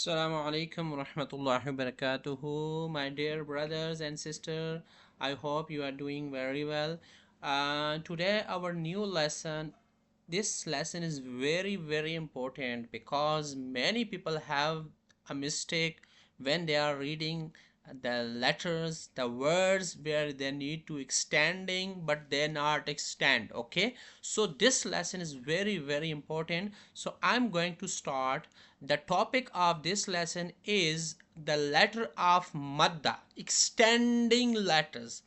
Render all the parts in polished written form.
Assalamu alaikum wa rahmatullahi wa barakatuhu, my dear brothers and sisters. I hope you are doing very well. Today, our new lesson. This lesson is very important because many people have a mistake when they are reading the letters, the words where they need to extending but they not extend. Okay, so this lesson is very important. So I'm going to start. The topic of this lesson is the letter of Maddah, extending letters,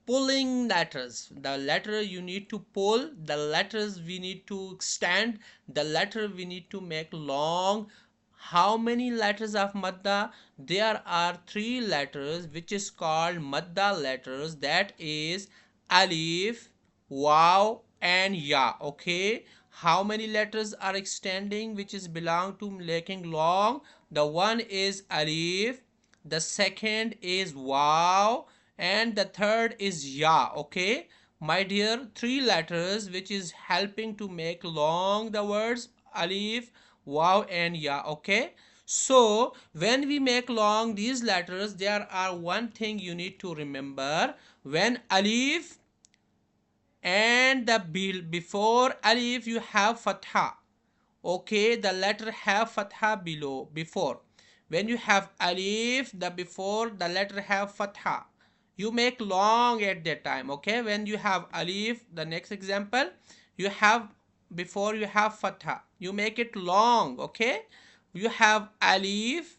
pulling letters. The letter you need to pull, the letters we need to extend, the letter we need to make long. How many letters of Maddah? There are three letters which is called Maddah letters, that is Alif, Waw and Ya. Okay, how many letters are extending which is belong to making long? The one is Alif, the second is Waw, and the third is Ya. Okay, my dear, three letters which is helping to make long the words Alif, Waw and Ya. Okay, so when we make long these letters, there are one thing you need to remember. When Alif and the before Alif you have Fatha. Okay, the letter have Fatha below before. When you have Alif, the before the letter have Fatha, you make long at that time. Okay, when you have Alif, the next example, you have before you have Fatha, you make it long. Okay, you have Alif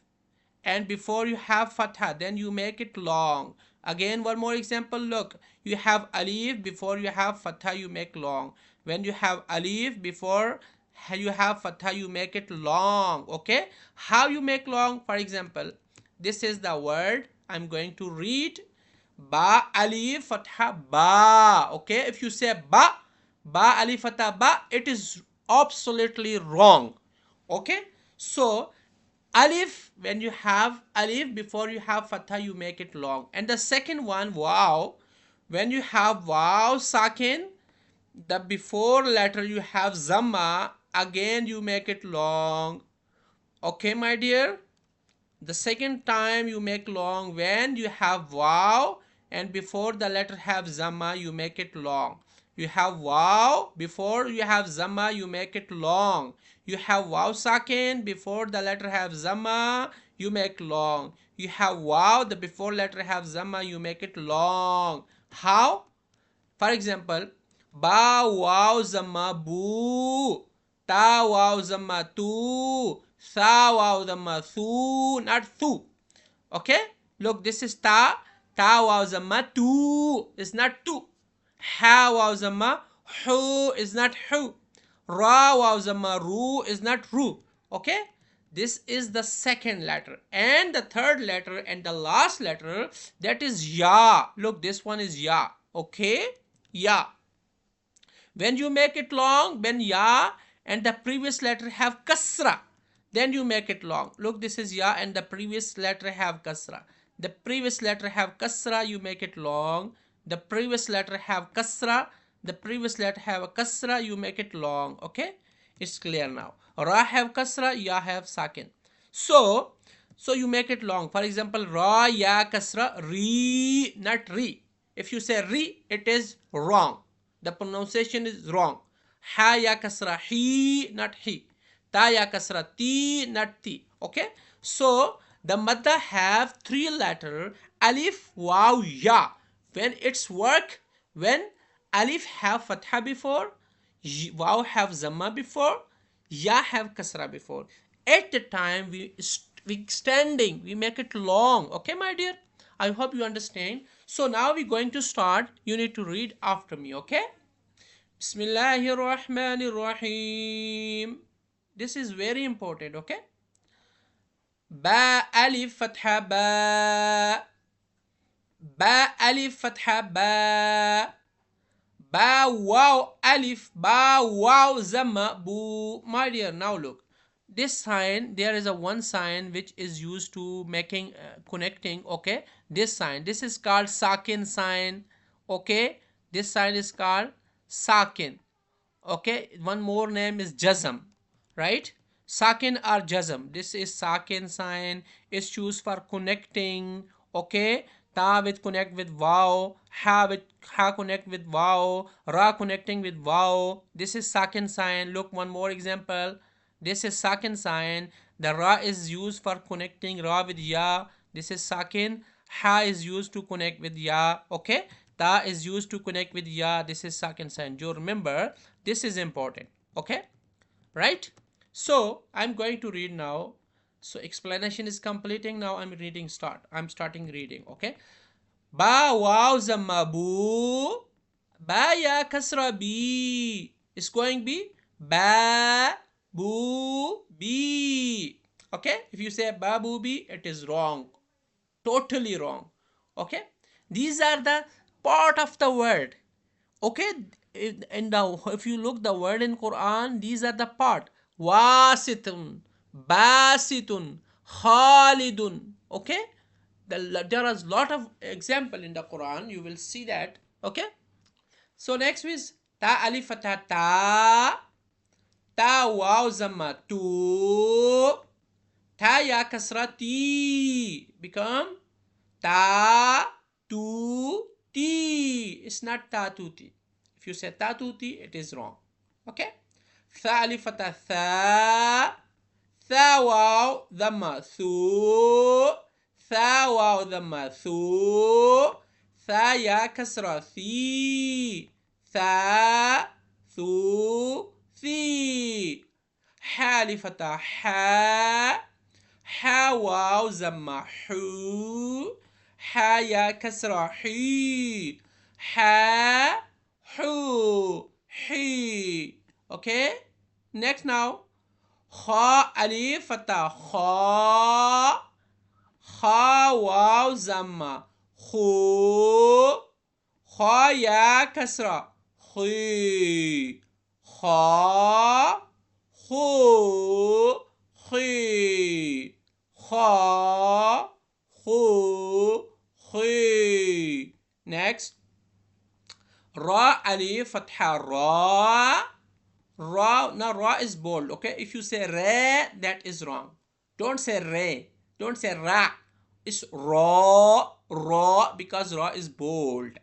and before you have Fatha, then you make it long. Again, one more example. Look, you have Alif, before you have Fatha, you make long. When you have Alif, before you have Fatha, you make it long. Okay, how you make long? For example, this is the word I'm going to read. Ba Alif Fatha Ba. Okay, if you say Ba Alif Fatha Ba, it is absolutely wrong. Okay, so Alif, when you have Alif before you have Fatha, you make it long. And the second one, Wow, when you have Wow Sakin, the before letter you have Zamma, again you make it long. Okay, my dear, the second time you make long when you have Wow and before the letter have Zamma, you make it long. You have Wow before you have Zamma, you make it long. You have Wow Sakin before the letter have Zamma, you make long. You have Wow the before letter have Zamma, you make it long. How? For example, Ba Wow Zamma Boo, Ta Wow Zamma Tu, Sa Wow Zamma Su, not Thu. Okay, look, this is Ta Wow Zamma Tu, it's not Tu. Ha Wow Zamma Hu is not Hu. Ra Wow Zamma Ru is not Ru. Okay, this is the second letter. And the third letter and the last letter, that is Ya. Look, this one is Ya. Okay, Ya. When you make it long, when Ya and the previous letter have kasra, then you make it long. Look, this is Ya and the previous letter have kasra. The previous letter have kasra, you make it long. The previous letter have kasra, the previous letter have a kasra, you make it long. Okay, it's clear now. Ra have kasra, Ya have sakin. So you make it long. For example, Ra Ya kasra Re, not Re. If you say Re, it is wrong. The pronunciation is wrong. Ha Ya kasra He, not He. Ta Ya kasra Ti, not Ti. Okay, so the Maddah have three letter Alif, Waw, Ya. When it's work, when Alif have Fatha before, Waw have Zamma before, Ya have Kasra before. At the time we extending, we make it long. Okay, my dear, I hope you understand. So now we're going to start. You need to read after me. Okay, Bismillahir Rahmanir Rahim. This is very important. Okay, Ba Alif Fatha Ba, Ba Alif Fatha Ba, Ba Wow Alif, Ba Wow Zamma Bu. My dear, now look, this sign, there is a one sign which is used to making connecting. Okay, this sign, this is called Sakin sign. Okay, this sign is called Sakin. Okay, one more name is Jazm, right? Sakin or jazm. This is sakin sign. Is used for connecting. Okay. Ta with connect with wow. Ha with ha connect with wow. Ra connecting with wow. This is sakin sign. Look, one more example. This is sakin sign. The ra is used for connecting ra with ya. This is sakin. Ha is used to connect with ya. Okay. Ta is used to connect with ya. This is sakin sign. You remember, this is important. Okay, right? So I'm going to read now. So explanation is completing now. I'm starting reading. Okay. Ba wow zamabu. Ba ya kasra bi. It's going be ba bu bi. Okay. If you say ba bu bi, it is wrong. Totally wrong. Okay. These are the part of the word. Okay, in the, if you look the word in Quran, these are the part: wasitun, basitun, khalidun. Okay, there is lot of example in the Quran, you will see that. Okay, so next is ta alif fatha ta, ta waw zamma tu, ta ya kasra ti, become ta tu ti. It's not ta tu ti. If you say ta tu ti, it is wrong. Okay. Tha alif fatha tha, tha waw dhamma thu, tha waw dhamma thu, tha ya kasra thi, tha thu thi. Ha alif fatha ha, ha waw zamma hu, ha ya kasra hi, ha hu hi. Okay, next now. Kha alif fatha kha, kha waw zamma khu, kha ya kasra khi, kha khu khi, kha khu khi. Next. Ra alif fatha ra, ra. Now ra is bold. Okay, if you say re, that is wrong. Don't say re, don't say ra. It's ra, ra, because ra is bold.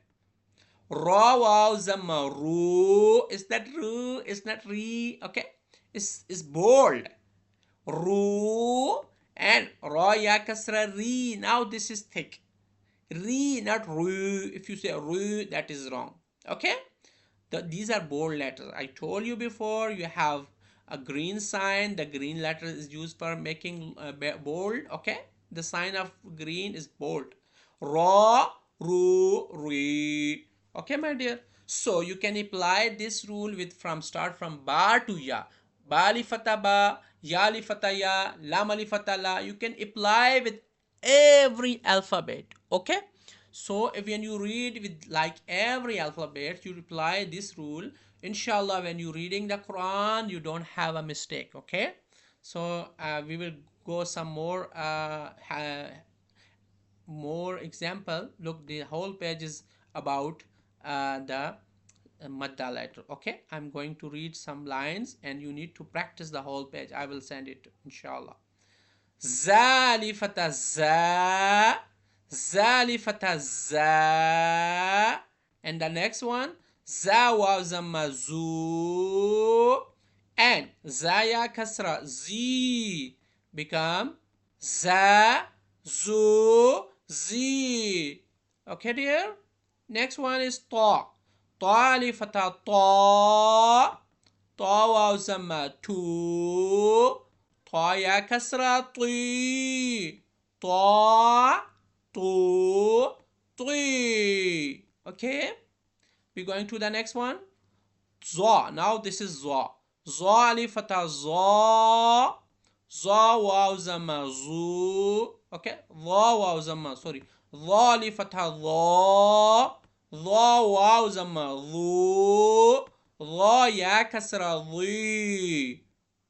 Ra waw zamma ru. Is that ru? It's not re. Okay, it's bold. Ru. And ra ya kasra ri. Now this is thick. Ri, not ru. If you say ru, that is wrong. Okay, these are bold letters. I told you before, you have a green sign. The green letter is used for making bold. Okay, the sign of green is bold. Ra, ru, ri. Okay, my dear. So you can apply this rule with start from ba to ya. Ba li fata ba, ya li fata ya, lam li fata la. You can apply with every alphabet. Okay, so if when you read with like every alphabet, you apply this rule, inshallah, when you reading the Quran, you don't have a mistake. Okay, so we will go some more example. Look, the whole page is about the Maddah letter. Okay, I'm going to read some lines and you need to practice the whole page. I will send it, inshallah. Zalifata za, zalifata za. And the next one, za waw zamma zu, and zaya kasra zi, become za zu zi. Okay, dear. Next one is ta, ta alifata ta, ta waw zamma tu, ta ya kasra ti, ta tu ti. Okay, we're going to the next one. Za. Now this is za. Za alif fatha za, za waw zamma zu. Okay, za waw zamma, sorry, za alif fatha za, za waw zamma zu, za ya kasra zi,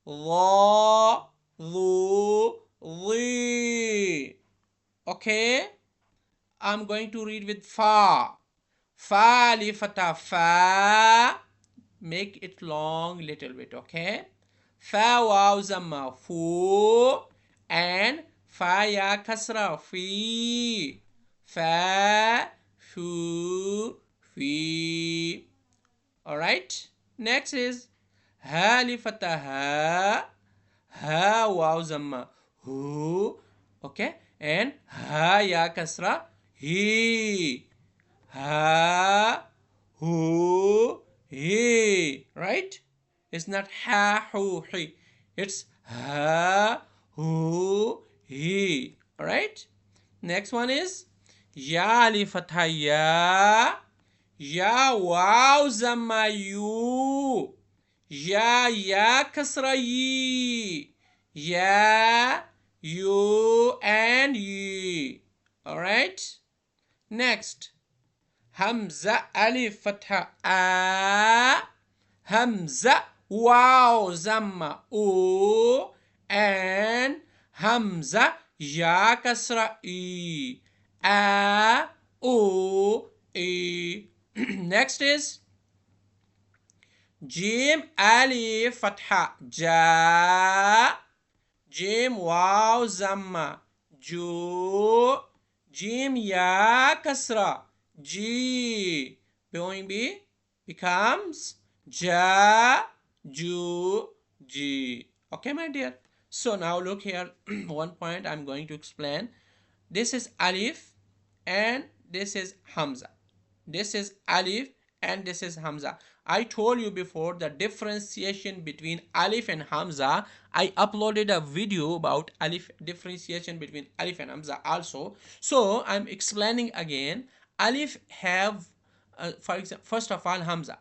za zu zi. Okay, I'm going to read with fa. Fa alif fatha fa, make it long little bit. Okay, Fa waw zamma fu, and fa ya kasra fi. Fa fu fi. All right. Next is ha li fataha, ha waw zamma hu, okay, and ha ya kasra he, ha hu he, right? It's not ha hu he, it's ha hu he. All right. Next one is ya li fatha ya waw zamma yu, ya kasra yi, ya you and yi. All right. Next, hamza alif fatha a, hamza waw zamma u, and hamza ya kasra e, a u e. Next is jim alif fatha ja, jim waw zamma ju, jim ya kasra ji, going b becomes ja ju ji. Okay, my dear. So now look here. One point I'm going to explain. This is alif and this is hamza. This is alif and this is hamza. I told you before the differentiation between alif and hamza. I uploaded a video about alif, differentiation between alif and hamza also. So I'm explaining again. Alif have for example, first of all, hamza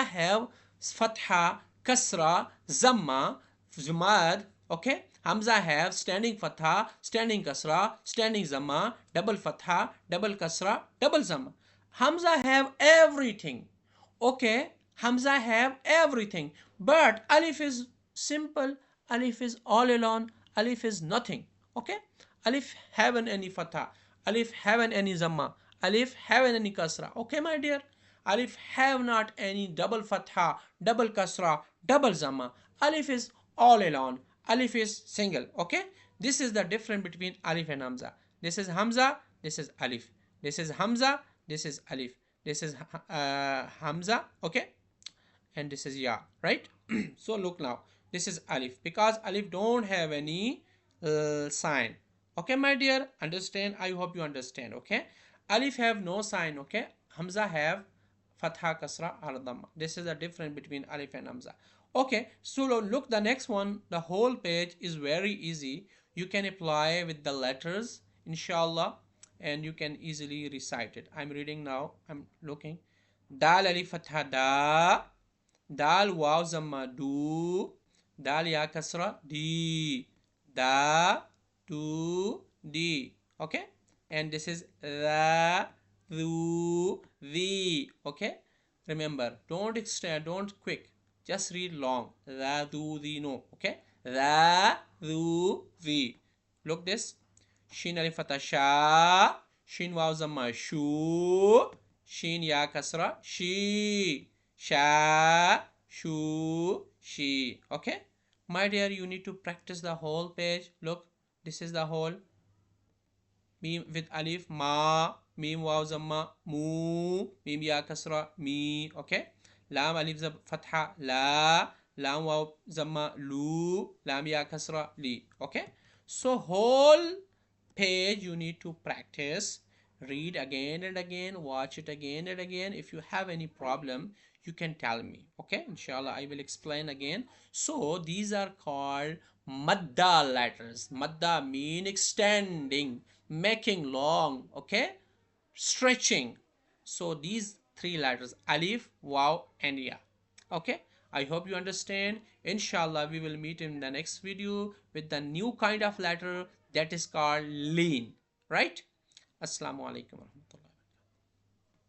have fatha, kasra, zamma, zumad. Okay, hamza have standing fatha, standing kasra, standing zamma, double fatha, double kasra, double zamma. Hamza have everything. Okay, hamza have everything, but alif is simple, alif is all alone, alif is nothing. Okay, alif haven't any fatha, alif haven't any zamma, alif haven't any kasra. Okay, my dear, alif have not any double fatha, double kasra, double zamma. Alif is all alone, alif is single. Okay, this is the difference between alif and hamza. This is hamza, this is alif, this is hamza, this is alif, this is hamza, okay, and this is ya, right? So look now, this is alif, because alif don't have any sign. Okay, my dear, understand? I hope you understand. Okay, alif have no sign. Okay, hamza have fatha, kasra or dhamma. This is the difference between alif and hamza. Okay, so look, the next one, the whole page is very easy. You can apply with the letters, inshallah, and you can easily recite it. I'm reading now. I'm looking. Dal alif fatha da, dal waw zamma du, dal ya kasra di, da du di. Okay, and this is la du the. Okay, remember, don't extend, don't quick, just read long. La du the, no. Okay, la du the. Look this. Shin alif fatha sha, shin waw zamma shu, shin ya kasra shi, sha shu shi. Okay, my dear, you need to practice the whole page. Look, this is the whole. Mim with alif ma, mim waw zamma mu, mim ya kasra mi. Okay, lam alif fatha la, lam waw zamma lu, lam ya kasra li. Okay, so whole page you need to practice, read again and again, watch it again and again. If you have any problem, you can tell me. Okay, inshallah, I will explain again. So these are called madda letters. Madda mean extending, making long. Okay, stretching. So these three letters, alif, waw and ya. Okay, I hope you understand. Inshallah, we will meet in the next video with the new kind of letter that is called lean. Right? Assalamu alaikum.